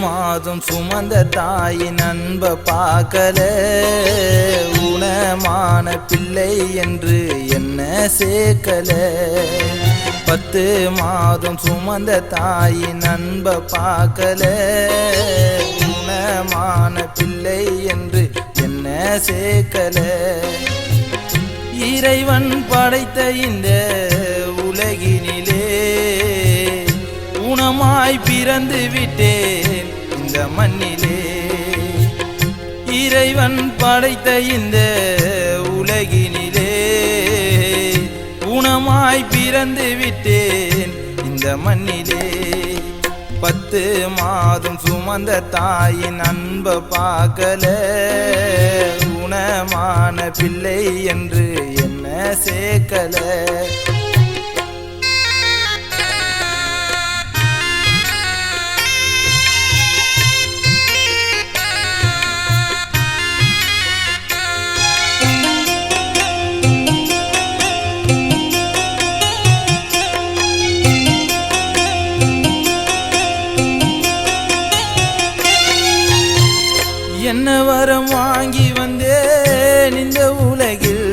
மாதம் சுமந்த தாயின் அன்ப பார்க்கல ஊனமான பிள்ளை என்று என்ன சேர்க்கல 10 மாதம் சுமந்த தாயின் அன்ப பார்க்கல ஊனமான பிள்ளை என்று என்ன சேர்க்கல இறைவன் படைத்த இந்த உலகினிலே ஊனமாய் பிறந்து விட்டேன் இந்த மண்ணிலே இறைவன் படைத்த இந்த உலகினிலே ஊனமாய் பிறந்து விட்டேன் இந்த மண்ணிலே 10 மாதம் சுமந்த தாயின் அன்ப பார்க்கல ஊனமான பிள்ளை என்று என்ன சேர்க்கல என்ன வரம் வாங்கி வந்தேன் இந்த உலகில்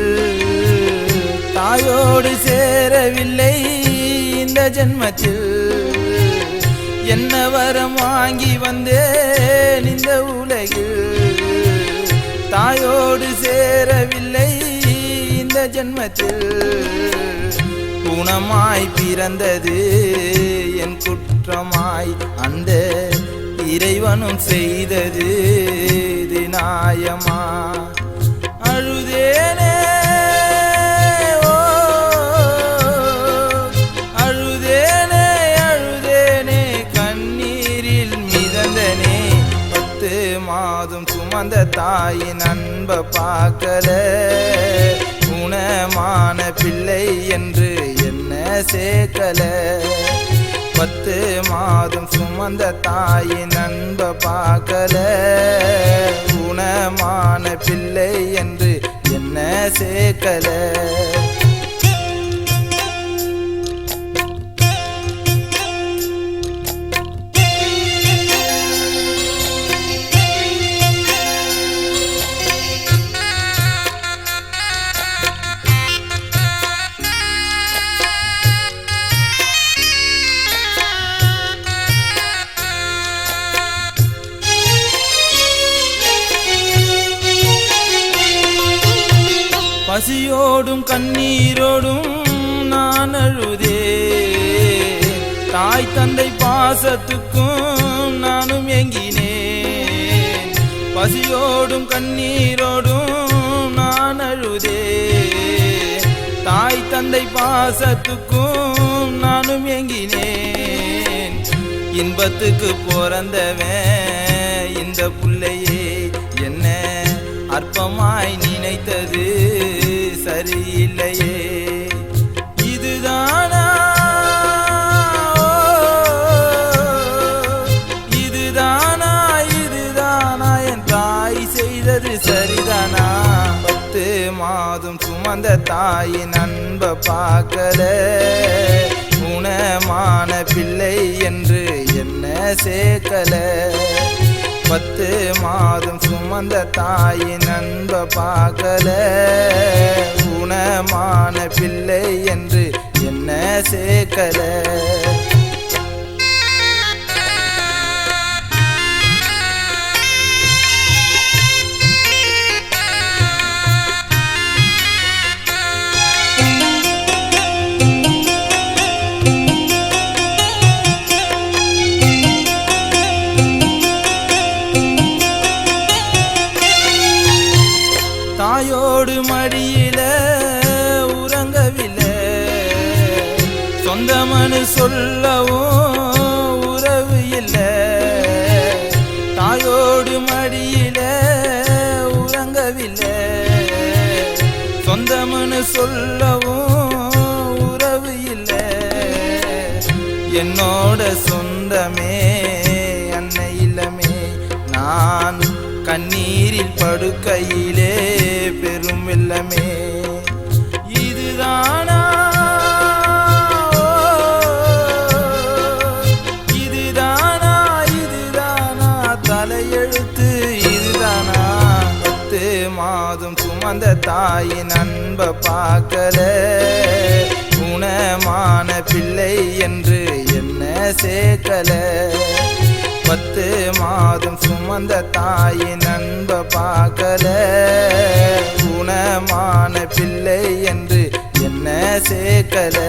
தாயோடு சேரவில்லை இந்த ஜென்மத்தில் என்ன வரம் வாங்கி வந்தேன் இந்த உலகில் தாயோடு சேரவில்லை இந்த ஜென்மத்தில் ஊனமாய் பிறந்தது என் குற்றமாய் அந்த இறைவனும் செய்தது நியாயமா அழுதேனே அழுதேனே அழுதேனே கண்ணீரில் மிதந்தனே 10 மாதம் சுமந்த தாயின் அன்ப பார்க்கல ஊனமான பிள்ளை என்று என்ன சேர்க்கல 10 மாதம் சுமந்த தாயின் அன்ப பார்க்கல ஊனமான பிள்ளை என்று என்ன சேர்க்கல பசியோடும் கண்ணீரோடும் நான் அழுதே தாய் தந்தை பாசத்துக்கும் நானும் ஏங்கினேன் பசியோடும் கண்ணீரோடும் நான் அழுதே தாய் தந்தை பாசத்துக்கும் நானும் ஏங்கினேன் இன்பத்துக்கு பிறந்தவன் இந்த புள்ளையே என்ன அற்பமாய் நினைத்தது சரியில்லையே இதுதானா இதுதானா இதுதானா என் தாய் செய்தது சரிதானா 10 மாதம் சுமந்த தாயின் அன்ப பார்க்கல ஊனமான பிள்ளை என்று என்ன சேர்க்கல 10 மாதம் சுமந்த தாயின் அன்ப பார்க்கல ஊனமான பிள்ளை என்று என்ன சேர்க்கல தாயோடு மடியில உறங்கவில்லை சொந்த மனு சொல்லவும் உறவு இல்லை தாயோடு மடியில உறங்கவில்லை சொந்த மனு சொல்லவும் உறவு இல்லை என்னோட சொந்தமே அன்னை இல்லமே நான் கண்ணீரில் படுக்கையிலே பெரும் வெள்ளமே இதுதானா இதுதானா இதுதானா சுமந்த தாயின் அன்ப பார்க்கல குணமான பிள்ளை என்று என்ன சேர்க்கல 10 மாதம் சுமந்த தாயின் அன்ப பார்க்கல குணமான பிள்ளை என்று என்ன சேர்க்கல